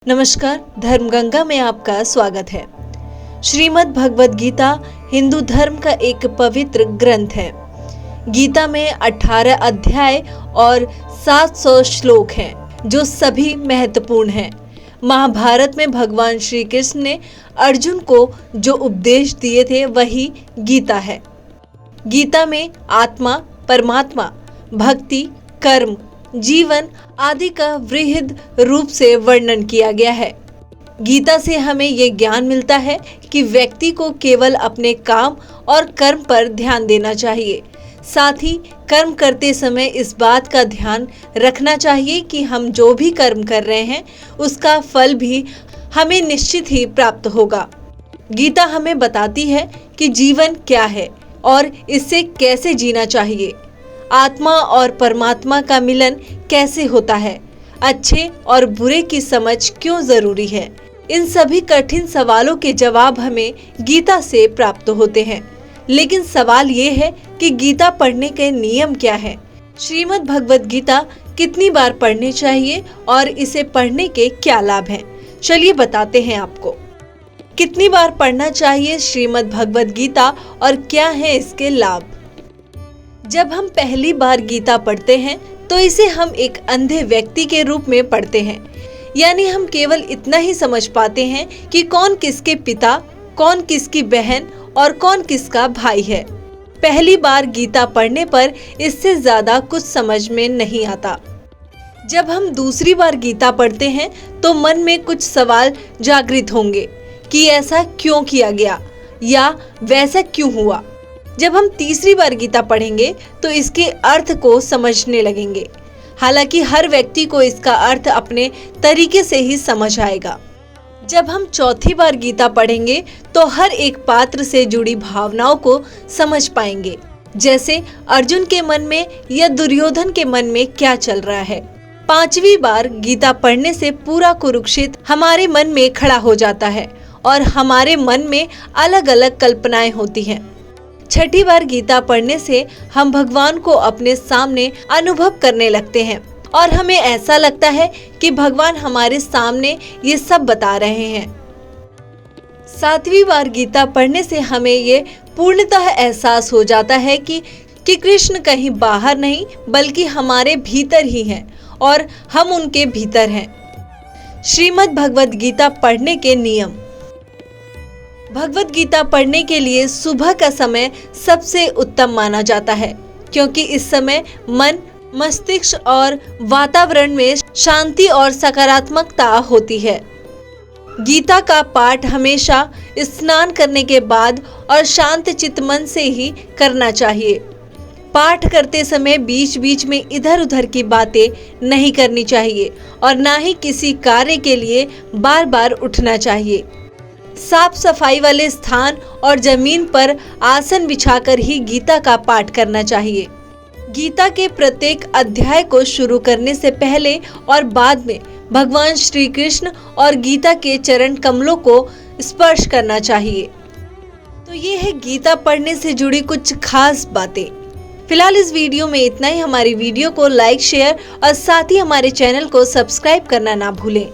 नमस्कार, धर्मगंगा में आपका स्वागत है। श्रीमद् भगवद गीता हिंदू धर्म का एक पवित्र ग्रंथ है। गीता में 18 अध्याय और 700 श्लोक हैं, जो सभी महत्वपूर्ण हैं। महाभारत में भगवान श्री कृष्ण ने अर्जुन को जो उपदेश दिए थे वही गीता है। गीता में आत्मा, परमात्मा, भक्ति, कर्म, जीवन आदि का वृहद रूप से वर्णन किया गया है। गीता से हमें ये ज्ञान मिलता है कि व्यक्ति को केवल अपने काम और कर्म पर ध्यान देना चाहिए। साथ ही कर्म करते समय इस बात का ध्यान रखना चाहिए कि हम जो भी कर्म कर रहे हैं उसका फल भी हमें निश्चित ही प्राप्त होगा। गीता हमें बताती है कि जीवन क्या है और इससे कैसे जीना चाहिए। आत्मा और परमात्मा का मिलन कैसे होता है, अच्छे और बुरे की समझ क्यों जरूरी है। इन सभी कठिन सवालों के जवाब हमें गीता से प्राप्त होते हैं। लेकिन सवाल ये है कि गीता पढ़ने के नियम क्या है। श्रीमद् भगवद गीता कितनी बार पढ़नी चाहिए और इसे पढ़ने के क्या लाभ हैं? चलिए बताते हैं आपको। कितनी बार पढ़ना चाहिए श्रीमद् भगवद गीता और क्या है इसके लाभ? जब हम पहली बार गीता पढ़ते हैं तो इसे हम एक अंधे व्यक्ति के रूप में पढ़ते हैं। यानी हम केवल इतना ही समझ पाते हैं कि कौन किसके पिता, कौन किसकी बहन और कौन किसका भाई है। पहली बार गीता पढ़ने पर इससे ज्यादा कुछ समझ में नहीं आता। जब हम दूसरी बार गीता पढ़ते हैं तो मन में कुछ सवाल जागृत होंगे कि ऐसा क्यों किया गया या वैसा क्यों हुआ। जब हम तीसरी बार गीता पढ़ेंगे तो इसके अर्थ को समझने लगेंगे। हालांकि हर व्यक्ति को इसका अर्थ अपने तरीके से ही समझ आएगा। जब हम चौथी बार गीता पढ़ेंगे तो हर एक पात्र से जुड़ी भावनाओं को समझ पाएंगे, जैसे अर्जुन के मन में या दुर्योधन के मन में क्या चल रहा है। पांचवी बार गीता पढ़ने से पूरा कुरुक्षेत्र हमारे मन में खड़ा हो जाता है और हमारे मन में अलग अलग कल्पनाएं होती हैं। छठी बार गीता पढ़ने से हम भगवान को अपने सामने अनुभव करने लगते हैं और हमें ऐसा लगता है कि भगवान हमारे सामने ये सब बता रहे हैं। सातवीं बार गीता पढ़ने से हमें ये पूर्णतः एहसास हो जाता है कि कृष्ण कहीं बाहर नहीं बल्कि हमारे भीतर ही हैं और हम उनके भीतर हैं। श्रीमद् भगवद गीता पढ़ने के नियम। भगवद गीता पढ़ने के लिए सुबह का समय सबसे उत्तम माना जाता है, क्योंकि इस समय मन, मस्तिष्क और वातावरण में शांति और सकारात्मकता होती है। गीता का पाठ हमेशा स्नान करने के बाद और शांत चित्त मन से ही करना चाहिए। पाठ करते समय बीच बीच में इधर उधर की बातें नहीं करनी चाहिए और ना ही किसी कार्य के लिए बार बार उठना चाहिए। साफ सफाई वाले स्थान और जमीन पर आसन बिछाकर ही गीता का पाठ करना चाहिए। गीता के प्रत्येक अध्याय को शुरू करने से पहले और बाद में भगवान श्री कृष्ण और गीता के चरण कमलों को स्पर्श करना चाहिए। तो ये है गीता पढ़ने से जुड़ी कुछ खास बातें। फिलहाल इस वीडियो में इतना ही। हमारी वीडियो को लाइक, शेयर और साथ ही हमारे चैनल को सब्सक्राइब करना ना भूलें।